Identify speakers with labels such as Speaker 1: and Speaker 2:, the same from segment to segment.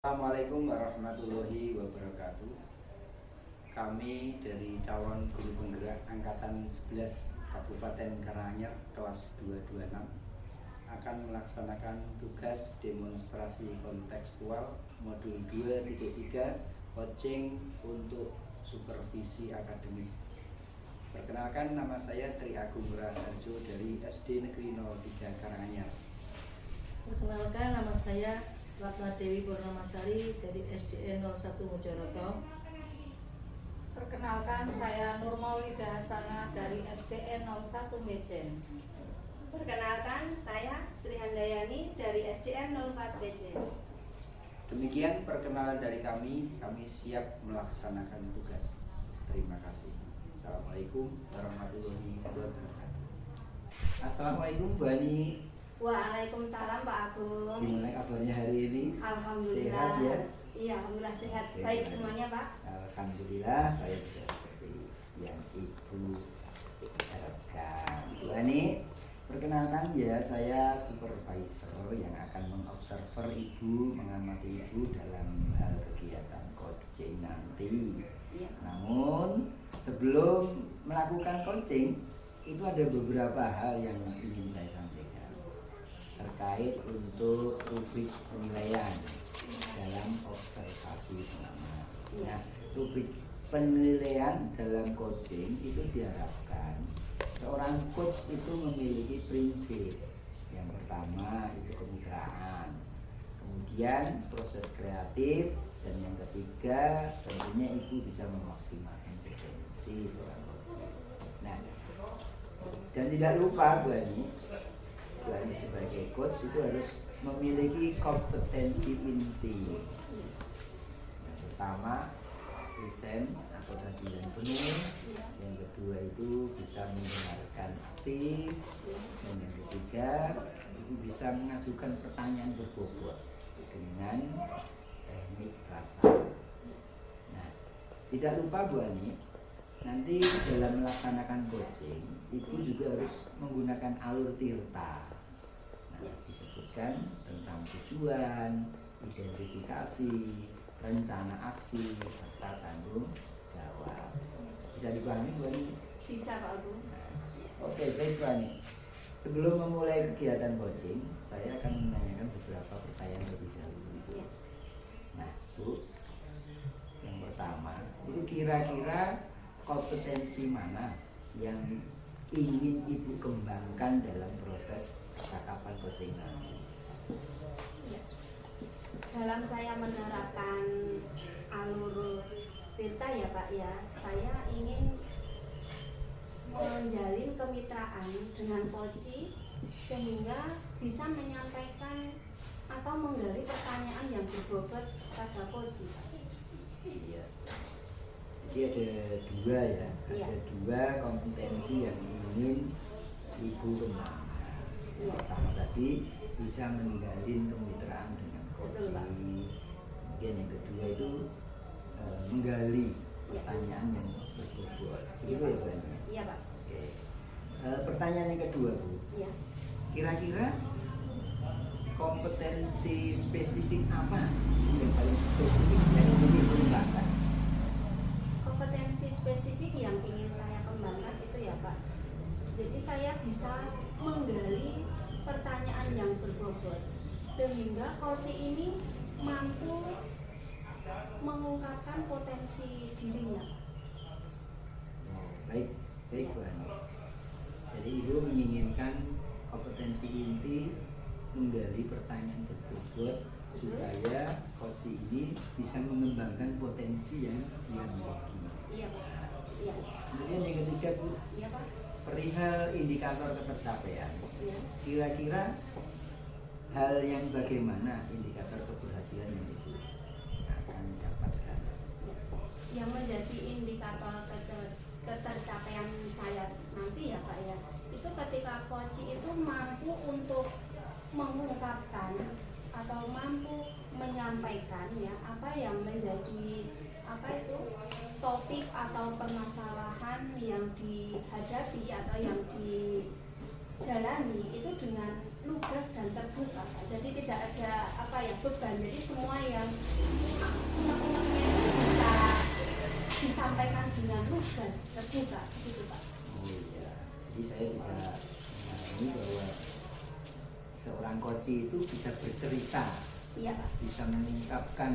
Speaker 1: Assalamualaikum warahmatullahi wabarakatuh. Kami dari calon guru penggerak angkatan 11 Kabupaten Karanganyar kelas 226 akan melaksanakan tugas demonstrasi kontekstual modul 2.3 coaching untuk supervisi akademik. Perkenalkan, nama saya Tri Agung Raharjo dari SD Negeri 03 Karanganyar.
Speaker 2: Perkenalkan, nama saya Ratna Dewi Purnamasari dari SDN 01 Mojoroto.
Speaker 3: Perkenalkan, saya Nur Maulida Hasanah dari SDN 01 Bejen.
Speaker 4: Perkenalkan, saya Sri Handayani dari SDN 04 Bejen.
Speaker 1: Demikian perkenalan dari kami siap melaksanakan tugas. Terima kasih. Assalamualaikum warahmatullahi wabarakatuh. Assalamualaikum Bu Ani.
Speaker 4: Waalaikumsalam Pak Agung.
Speaker 1: Gimana kabarnya hari ini?
Speaker 4: Alhamdulillah.
Speaker 1: Sehat ya?
Speaker 4: Iya, alhamdulillah sehat.
Speaker 1: Oke,
Speaker 4: baik
Speaker 1: baik.
Speaker 4: semuanya Pak.
Speaker 1: Alhamdulillah, saya juga seperti yang Ibu harapkan. Bu Ani, perkenalkan ya, saya supervisor yang akan mengobserver Ibu, mengamati Ibu dalam hal kegiatan coaching nanti.
Speaker 4: Iya.
Speaker 1: Namun sebelum melakukan coaching itu ada beberapa hal yang ingin saya sampaikan terkait untuk rubrik penilaian dalam observasi pengamat. Nah, rubrik penilaian dalam coaching itu diharapkan seorang coach itu memiliki prinsip. Yang pertama itu kemitraan, kemudian proses kreatif, dan yang ketiga tentunya Ibu bisa memaksimalkan potensi seorang coach. Nah, dan tidak lupa Bu Ani sebagai coach itu harus memiliki kompetensi inti. Yang pertama lisensi atau kajian penuh, yang kedua itu bisa mendengarkan aktif, dan yang ketiga itu bisa mengajukan pertanyaan berbobot dengan teknik rasa. Nah, tidak lupa Bu Ani, nanti dalam melaksanakan coaching Ibu juga harus menggunakan alur tirta. Nah, disebutkan tentang tujuan, identifikasi, rencana aksi, serta tanggung jawab. Bisa dipahami Bu Ani?
Speaker 4: Bisa Pak Agung.
Speaker 1: Oke, baik Bu Ani. Sebelum memulai kegiatan coaching, saya akan menanyakan beberapa pertanyaan lebih dahulu.
Speaker 4: Iya.
Speaker 1: Nah, Bu, yang pertama, itu kira-kira kompetensi mana yang ingin Ibu kembangkan dalam proses percakapan coaching nanti?
Speaker 4: Iya. Dalam saya menerapkan alur tirta ya Pak ya, saya ingin menjalin kemitraan dengan coach sehingga bisa menyampaikan atau menggali pertanyaan yang berbobot pada coach.
Speaker 1: Iya. Jadi ada dua ya,
Speaker 4: Iya.
Speaker 1: ada dua kompetensi yang ingin Ibu kembangkan. Yang
Speaker 4: Iya.
Speaker 1: pertama tadi bisa menjalin kemitraan dengan coach.
Speaker 4: Betul, Pak.
Speaker 1: Kemudian yang kedua itu menggali
Speaker 4: Iya.
Speaker 1: pertanyaan yang berbobot.
Speaker 4: Iya,
Speaker 1: Itu
Speaker 4: Pak.
Speaker 1: ya Bu Ani?
Speaker 4: Iya Pak.
Speaker 1: Oke. Pertanyaan yang kedua Bu,
Speaker 4: Iya.
Speaker 1: kira-kira kompetensi spesifik apa yang paling spesifik yang ingin Ibu kembangkan?
Speaker 4: Kompetensi spesifik yang ingin saya kembangkan itu ya Pak. Jadi saya bisa menggali pertanyaan yang berbobot sehingga coach ini mampu mengungkapkan potensi dirinya.
Speaker 1: Baik, baik Bu Ani. Jadi Ibu menginginkan kompetensi inti menggali pertanyaan berbobot supaya coach ini bisa mengembangkan potensi yang dia miliki.
Speaker 4: Iya Pak. Iya.
Speaker 1: Kemudian yang ketiga Bu,
Speaker 4: Iya Pak.
Speaker 1: perihal indikator ketercapaian.
Speaker 4: Iya.
Speaker 1: Kira-kira hal yang bagaimana indikator keberhasilan yang Ibu akan dapatkan?
Speaker 4: Ya. Yang menjadi indikator ketercapaian saya nanti ya Pak ya, itu ketika coach itu mampu untuk mengungkapkan atau mampu menyampaikan ya apa yang menjadi topik atau permasalahan yang dihadapi atau yang dijalani itu dengan lugas dan terbuka, Pak. Jadi tidak ada beban. Jadi semua yang unek-uneknya itu bisa disampaikan dengan lugas, terbuka, gitu Pak.
Speaker 1: Oh iya, jadi saya bisa memahami bahwa seorang koci itu bisa bercerita,
Speaker 4: Iya Pak.
Speaker 1: bisa mengungkapkan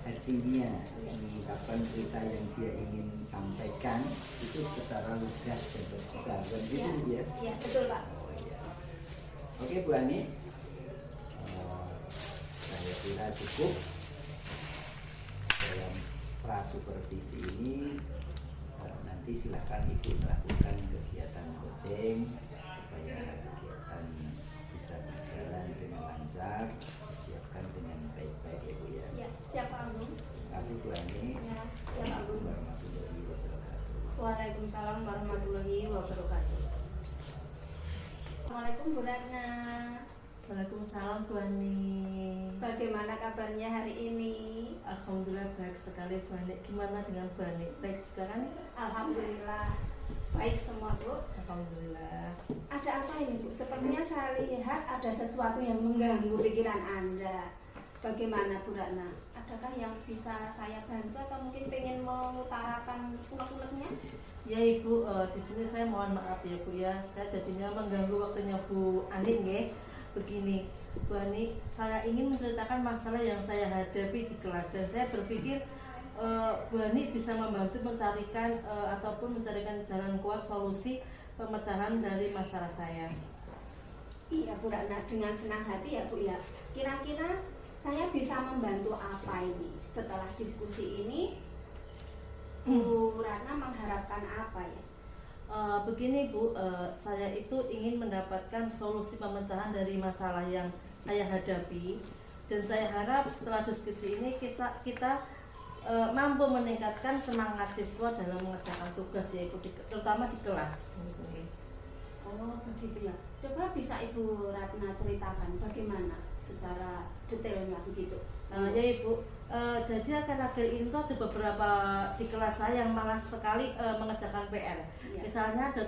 Speaker 1: hatinya,
Speaker 4: Iya.
Speaker 1: mengungkapkan cerita yang dia ingin sampaikan itu secara lugas dan terbuka. Dan gitu
Speaker 4: Iya,
Speaker 1: ya.
Speaker 4: iya betul Pak.
Speaker 1: Oh iya. Oke Bu Ani, saya kira cukup dalam prasupervisi ini. Nanti silakan Ibu melakukan kegiatan coaching supaya kegiatan bisa berjalan dengan lancar, siapkan dengan baik-baik ya Bu ya.
Speaker 4: Ya, siap Pak Agung.
Speaker 1: Terima kasih Bu Ani.
Speaker 4: Ya, siap Pak Agung.
Speaker 1: Warahmatullahi wabarakatuh.
Speaker 4: Waalaikumsalam warahmatullahi wabarakatuh. Assalamualaikum Bu Ratna.
Speaker 2: Waalaikumsalam Bu Ani.
Speaker 4: Bagaimana kabarnya hari ini?
Speaker 2: Alhamdulillah baik sekali Bu Ani. Gimana dengan Bu Ani? Baik sekarang?
Speaker 4: Alhamdulillah baik semua Bu.
Speaker 2: Alhamdulillah.
Speaker 4: Ada apa ini Bu? Sepertinya saya lihat ada sesuatu yang mengganggu pikiran Anda. Bagaimana Bu Ratna? Adakah yang bisa saya bantu atau mungkin pengen mengutarakan unek-uneknya?
Speaker 2: Ya Ibu, di sini saya mohon maaf ya Bu ya. Saya jadinya mengganggu waktunya Bu Ani nggih. Begini, Bu Ani, saya ingin menceritakan masalah yang saya hadapi di kelas dan saya berpikir Bu Ani bisa membantu mencarikan ataupun mencarikan jalan keluar solusi pemecahan dari masalah saya.
Speaker 4: Iya Bu Ratna, dengan senang hati ya Bu ya. Kira-kira saya bisa membantu apa ini? Setelah diskusi ini, Bu Ratna mengharapkan apa ya?
Speaker 2: Begini Bu, saya itu ingin mendapatkan solusi pemecahan dari masalah yang saya hadapi dan saya harap setelah diskusi ini kita mampu meningkatkan semangat siswa dalam mengerjakan tugas yaitu terutama di kelas.
Speaker 4: Oh begitu ya. Coba bisa Ibu Ratna ceritakan bagaimana secara detailnya begitu.
Speaker 2: Ya Ibu, jadi akhir-akhir ini tuh ada beberapa di kelas saya yang malas sekali mengerjakan PR.
Speaker 4: Ya.
Speaker 2: Misalnya ada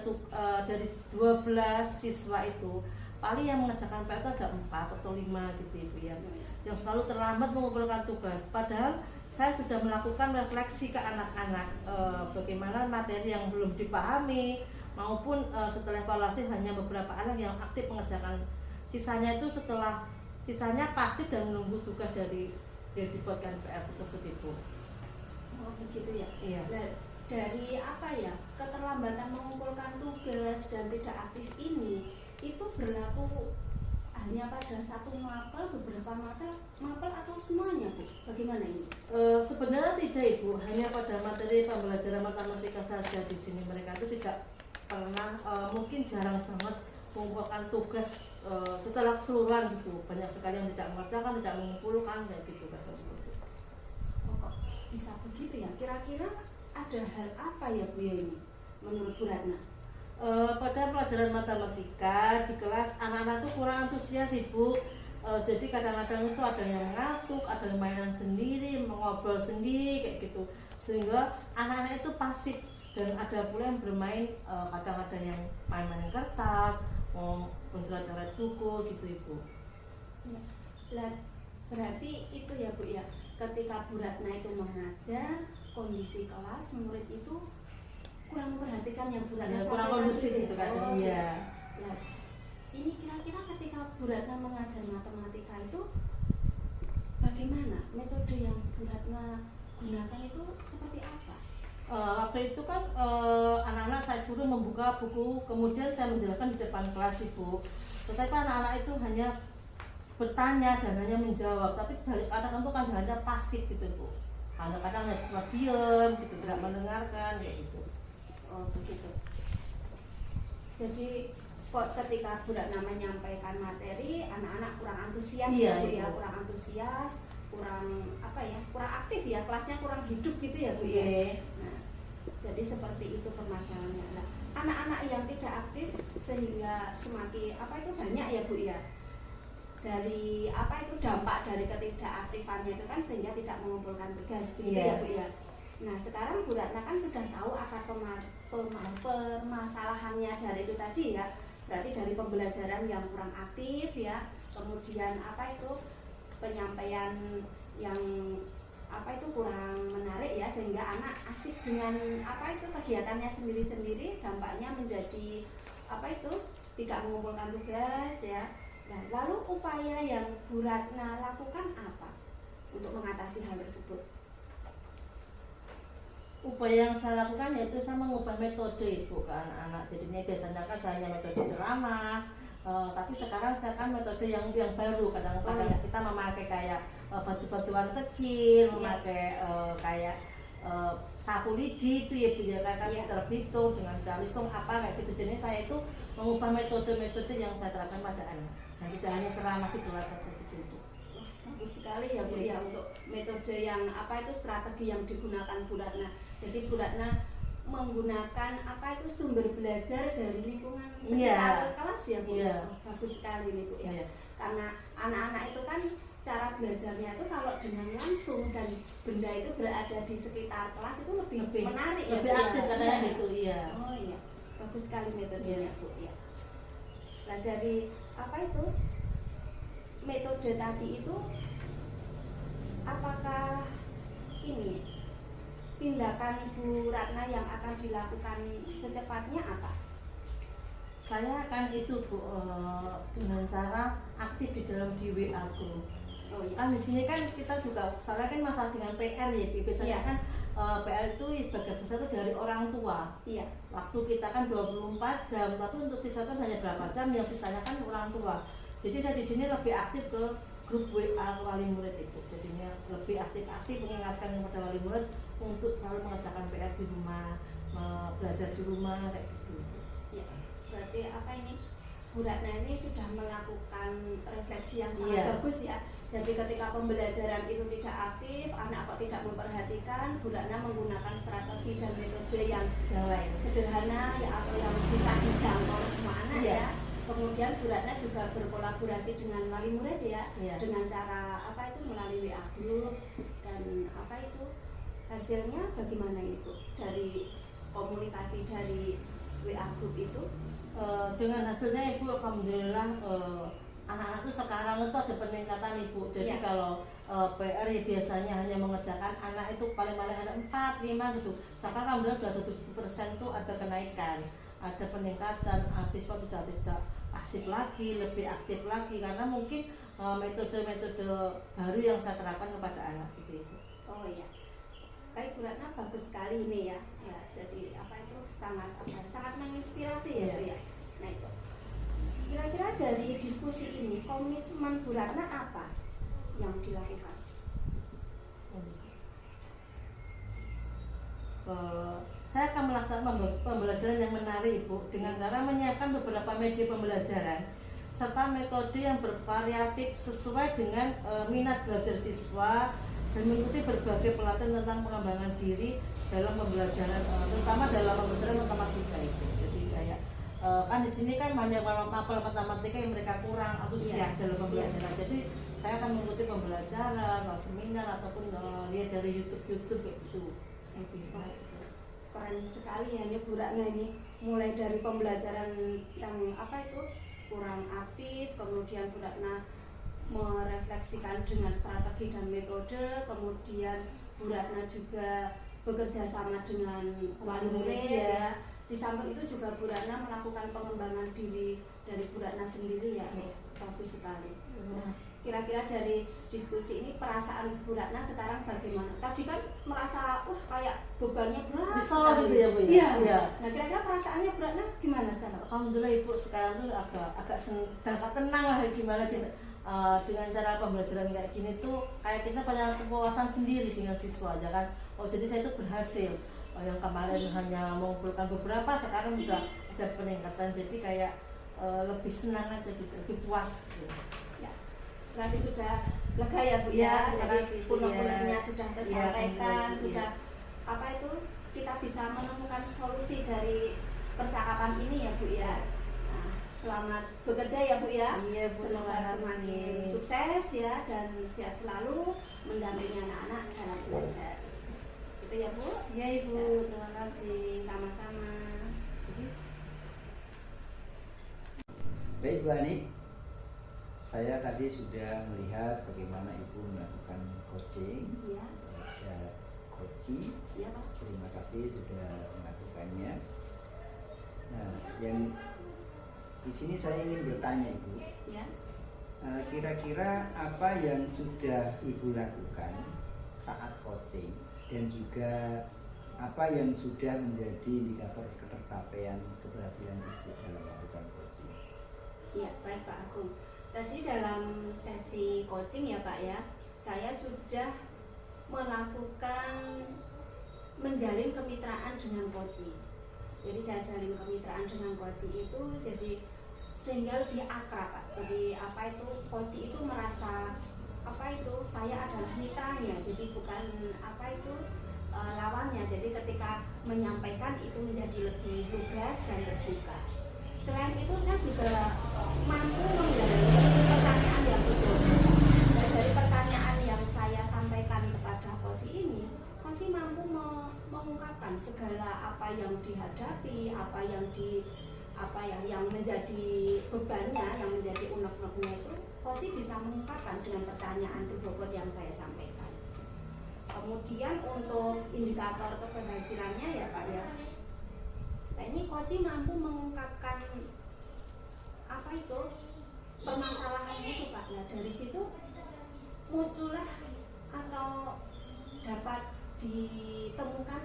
Speaker 2: dari 12 siswa itu paling yang mengerjakan PR itu ada 4 atau 5 gitu Ibu ya, yang selalu terlambat mengumpulkan tugas. Padahal saya sudah melakukan refleksi ke anak-anak bagaimana materi yang belum dipahami maupun setelah evaluasi hanya beberapa anak yang aktif mengerjakan. Sisanya pasif dan menunggu tugas dari yang dibuatkan PR tersebut Ibu.
Speaker 4: Oh begitu ya.
Speaker 2: Iya.
Speaker 4: Dari apa ya, keterlambatan mengumpulkan tugas dan tidak aktif ini itu berlaku hanya pada satu mapel, beberapa mapel atau semuanya Bu? Bagaimana ini?
Speaker 2: Sebenarnya tidak Ibu, hanya pada materi pembelajaran matematika saja. Di sini mereka itu tidak pernah, mungkin jarang banget mengumpulkan tugas setelah keseluruhan gitu. Banyak sekali yang tidak mengerjakan, tidak mengumpulkan kayak gitu kata seperti itu.
Speaker 4: Oh, kok bisa begitu ya? Kira-kira ada hal apa ya Bu ya ini menurut Bu Ratna?
Speaker 2: Pada pelajaran matematika di kelas anak-anak itu kurang antusias Ibu. Jadi kadang-kadang itu ada yang mengantuk, ada yang mainan sendiri, mengobrol sendiri kayak gitu. Sehingga anak-anak itu pasif dan ada pula yang bermain, kadang ada yang main-main kertas, mencoret-coret buku gitu Ibu.
Speaker 4: Ya. Berarti itu ya Bu ya, ketika Bu Ratna itu mengajar, kondisi kelas murid itu kurang memperhatikan yang Bu Ratna
Speaker 2: Ya, kurang kondusif gitu kan.
Speaker 4: Oh,
Speaker 2: Iya.
Speaker 4: Nah, ini kira-kira ketika Bu Ratna mengajar matematika itu bagaimana? Metode yang Bu Ratna gunakan itu seperti apa?
Speaker 2: Waktu itu kan anak-anak saya suruh membuka buku, kemudian saya menjelaskan di depan kelas Ibu. Tetapi anak-anak itu hanya bertanya dan hanya menjawab, tapi kadang-kadang itu kan hanya pasif gitu Bu. Kadang-kadang hanya cuma diam gitu, tidak mendengarkan kayak gitu.
Speaker 4: Oh begitu. Jadi ketika Bu Ratna menyampaikan materi, anak-anak kurang antusias
Speaker 2: Iya,
Speaker 4: ya Bu ya,
Speaker 2: Ibu.
Speaker 4: kurang antusias, kurang apa ya, kurang aktif ya, kelasnya kurang hidup gitu ya Bu ya.
Speaker 2: Iya.
Speaker 4: Nah, jadi seperti itu permasalahannya. Nah, anak-anak yang tidak aktif sehingga semakin apa itu banyak ya Bu ya. Dari apa itu dampak dari ketidakaktifannya itu kan sehingga tidak mengumpulkan tugas begitu
Speaker 2: Iya.
Speaker 4: ya Bu ya. Nah sekarang Bu Ratna kan sudah tahu akar permasalahannya dari itu tadi ya, berarti dari pembelajaran yang kurang aktif ya, kemudian apa itu penyampaian yang apa itu kurang menarik ya, sehingga anak asik dengan apa itu kegiatannya sendiri-sendiri, dampaknya menjadi apa itu tidak mengumpulkan tugas ya. Nah, lalu upaya yang Bu Ratna lakukan apa untuk mengatasi hal tersebut?
Speaker 2: Upaya yang saya lakukan yaitu saya mengubah metode Ibu ke anak-anak. Jadinya biasanya kan saya hanya metode ceramah, tapi sekarang saya kan metode yang baru. Kadang-kadang kita memakai kayak batu-batuan kecil, memakai kayak sapu lidi itu ya Bu ya, kayak cara hitung dengan cara hitung apa kayak gitu. Jadi saya itu mengubah metode-metode yang saya terapkan pada anak. Dan tidak hanya ceramah di kelas saja gitu Ibu.
Speaker 4: Bagus sekali ya Bu ya, untuk metode yang apa itu strategi yang digunakan Bu Ratna. Jadi Bu Ratna menggunakan apa itu sumber belajar dari lingkungan sekitar kelas ya Bu. Bagus sekali nih Bu ya. Karena anak-anak itu kan cara belajarnya itu kalau dengan langsung dan benda itu berada di sekitar kelas itu lebih menarik
Speaker 2: lebih
Speaker 4: ya,
Speaker 2: aktif katanya gitu iya.
Speaker 4: Oh iya, bagus sekali metodenya Bu ya. Nah dari apa itu metode tadi itu, apakah ini tindakan Bu Ratna yang akan dilakukan secepatnya apa?
Speaker 2: Saya akan itu Bu, dengan cara aktif di dalam di WA group.
Speaker 4: Oh iya.
Speaker 2: Kan di sini kan kita juga soalnya kan masalah dengan PR ya, biasanya kan PR itu sebagai besar itu dari orang tua.
Speaker 4: Iya.
Speaker 2: Waktu kita kan 24 jam, tapi untuk siswa kan hanya berapa jam, yang sisanya kan orang tua. Jadi saya di sini lebih aktif ke grup WA wali murid itu. Jadinya lebih aktif mengingatkan kepada wali murid untuk selalu mengerjakan PR di rumah, belajar di rumah kayak gitu.
Speaker 4: Ya, berarti apa ini? Bu Ratna ini sudah melakukan refleksi yang sangat bagus ya. Jadi ketika pembelajaran itu tidak aktif, anak kok tidak memperhatikan, Bu Ratna menggunakan strategi dan metode yang
Speaker 2: lain
Speaker 4: sederhana ya, atau yang bisa dijangkau oleh semua anak ya. Kemudian Bu Ratna juga berkolaborasi dengan wali murid ya, dengan cara apa itu melalui WA group, dan apa itu hasilnya bagaimana ini Bu dari komunikasi dari WA group itu?
Speaker 2: Dengan hasilnya Ibu alhamdulillah anak-anak itu sekarang itu ada peningkatan Ibu. Jadi kalau PR biasanya hanya mengerjakan anak itu paling-paling ada 4, 5 gitu. Sekarang alhamdulillah sudah 70% itu ada kenaikan, ada peningkatan, siswa tidak pasif lagi, lebih aktif lagi karena mungkin metode-metode baru yang saya terapkan kepada anak gitu Ibu.
Speaker 4: Oh iya. Baik Bu Ratna, bagus sekali ini ya. Ya, jadi apa itu sangat menginspirasi ya Bu ya. Nah itu. Kira-kira dari diskusi ini komitmen Bu Ratna apa yang dilakukan?
Speaker 2: Saya akan melaksanakan pembelajaran yang menarik Ibu dengan cara menyiapkan beberapa media pembelajaran serta metode yang bervariatif sesuai dengan minat belajar siswa dan mengikuti berbagai pelatihan tentang pengembangan diri dalam pembelajaran, terutama dalam pembelajaran matematika itu. Jadi kayak kan di sini kan banyak mapel matematika yang mereka kurang antusias dalam pembelajaran. Jadi saya akan mengikuti pembelajaran, seminar ataupun lihat dari YouTube kayak gitu.
Speaker 4: Keren sekali ya ini Bu Ratna ini, mulai dari pembelajaran yang apa itu kurang aktif, kemudian Bu Ratna merefleksikan dengan strategi dan metode, kemudian Bu Ratna juga bekerja sama dengan wali murid ya. Di samping itu juga Bu Ratna melakukan pengembangan diri dari Bu Ratna sendiri ya. Bagus sekali. Nah, kira-kira dari diskusi ini perasaan Bu Ratna sekarang bagaimana? Tadi kan merasa kayak bebannya berat
Speaker 2: gitu ya Bu ya?
Speaker 4: Iya. Nah, kira-kira perasaannya Bu Ratna gimana sekarang?
Speaker 2: Alhamdulillah Ibu sekarang tuh agak tenang lah gimana gitu. Dengan cara pembelajaran kayak gini tuh kayak kita punya kepuasan sendiri dengan siswa aja kan. Jadi saya itu berhasil. Yang kemarin hanya mengumpulkan beberapa, sekarang sudah ada peningkatan. Jadi kayak lebih senang aja gitu, lebih puas gitu.
Speaker 4: Ya. Berarti sudah lega ya Bu ya. Jadi unek-uneknya sudah tersampaikan, sudah apa itu kita bisa menemukan solusi dari percakapan ini ya Bu ya. Selamat bekerja ya Bu ya.
Speaker 2: Iya Bu,
Speaker 4: semoga semakin sukses ya dan sehat selalu mendampingi anak-anak dalam belajar. Gitu ya Bu.
Speaker 2: Iya Ibu, terima kasih.
Speaker 4: Sama-sama.
Speaker 1: Baik Bu Ani, saya tadi sudah melihat bagaimana Ibu melakukan coaching
Speaker 4: Iya,
Speaker 1: kepada coaching.
Speaker 4: iya Pak.
Speaker 1: Terima kasih sudah melakukannya. Nah, yang di sini saya ingin bertanya Ibu,
Speaker 4: Ya,
Speaker 1: kira-kira apa yang sudah Ibu lakukan saat coaching dan juga apa yang sudah menjadi indikator ketercapaian keberhasilan Ibu dalam melakukan coaching?
Speaker 4: iya baik Pak Agung. Tadi dalam sesi coaching ya Pak ya, saya sudah melakukan menjalin kemitraan dengan coaching. Jadi saya jalin kemitraan dengan coaching itu jadi sehingga lebih akrab Pak. Jadi apa itu coaching itu merasa apa itu saya adalah mitranya. Jadi bukan apa itu lawannya. Jadi ketika menyampaikan itu menjadi lebih lugas dan terbuka. Selain itu saya juga mampu menggali pertanyaan yang betul. Dan dari pertanyaan yang saya sampaikan kepada coach ini, coach mampu mengungkapkan segala apa yang dihadapi, apa yang menjadi bebannya, yang menjadi unek-uneknya itu, coach bisa mengungkapkan dengan pertanyaan berbobot yang saya sampaikan. Kemudian untuk indikator keberhasilannya ya Pak ya. Nah ini coach mampu mengungkapkan apa itu permasalahan itu Pak. Nah dari situ muncullah atau dapat ditemukan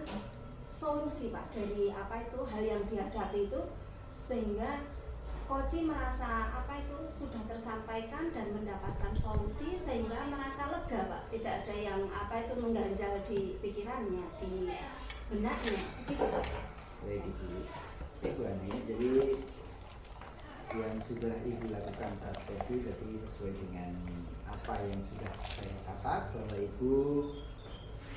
Speaker 4: solusi Pak dari apa itu hal yang dihadapi itu, sehingga coach merasa apa itu sudah tersampaikan dan mendapatkan solusi sehingga merasa lega Pak. Tidak ada yang apa itu mengganjal di pikirannya, di benaknya gitu Pak.
Speaker 1: Baik Ibu Ani, jadi yang sudah Ibu lakukan saat coaching tadi sesuai dengan apa yang sudah saya catat bahwa Ibu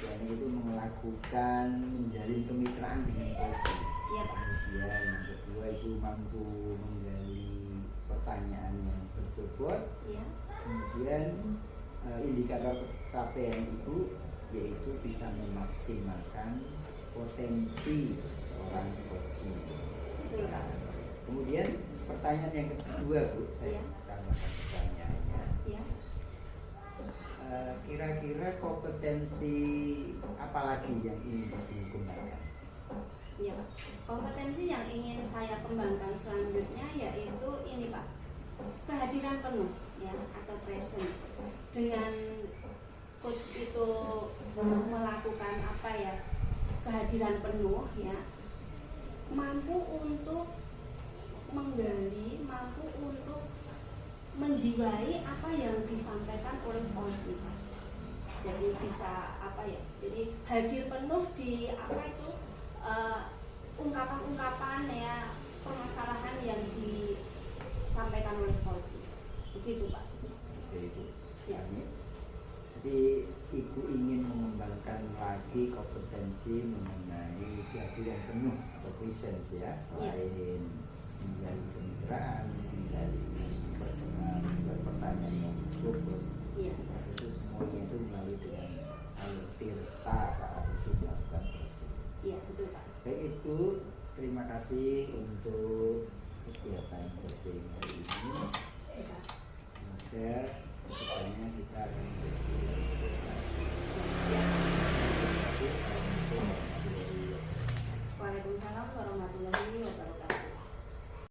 Speaker 1: itu melakukan menjalin kemitraan dengan coaching.
Speaker 4: Iya Pak.
Speaker 1: Kemudian yang kedua Ibu mampu menggali pertanyaan yang berbobot.
Speaker 4: Iya.
Speaker 1: Kemudian indikator capaian Ibu yaitu bisa memaksimalkan potensi seorang coaching. Nah, kemudian pertanyaan yang kedua Bu, saya
Speaker 4: Iya.
Speaker 1: akan melakukan pertanyaannya.
Speaker 4: Iya.
Speaker 1: Kira-kira kompetensi apa lagi yang ingin dikembangkan?
Speaker 4: Ya, Pak. Kompetensi yang ingin saya kembangkan selanjutnya yaitu ini Pak, kehadiran penuh ya atau present. Dengan coach itu melakukan apa ya, kehadiran penuh ya, mampu untuk menggali, mampu untuk menjiwai apa yang disampaikan oleh coach Pak. Jadi bisa apa ya, jadi hadir penuh di apa itu ungkapan-ungkapan ya permasalahan yang disampaikan oleh coach. Begitu Pak.
Speaker 1: Oke Ibu.
Speaker 4: Ya.
Speaker 1: Jadi Ibu ingin mengembangkan lagi kompetensi mengenai kehadiran penuh atau presence ya, selain menjadi kemitraan, menjadi pertanyaan yang cukup.
Speaker 4: Iya.
Speaker 1: Itu semuanya itu melalui dengan alur tirta saat itu melakukan coaching.
Speaker 4: Iya betul Pak.
Speaker 1: Baik Ibu, terima kasih untuk kegiatan coaching hari ini.
Speaker 4: Iya, Pak.
Speaker 1: Semoga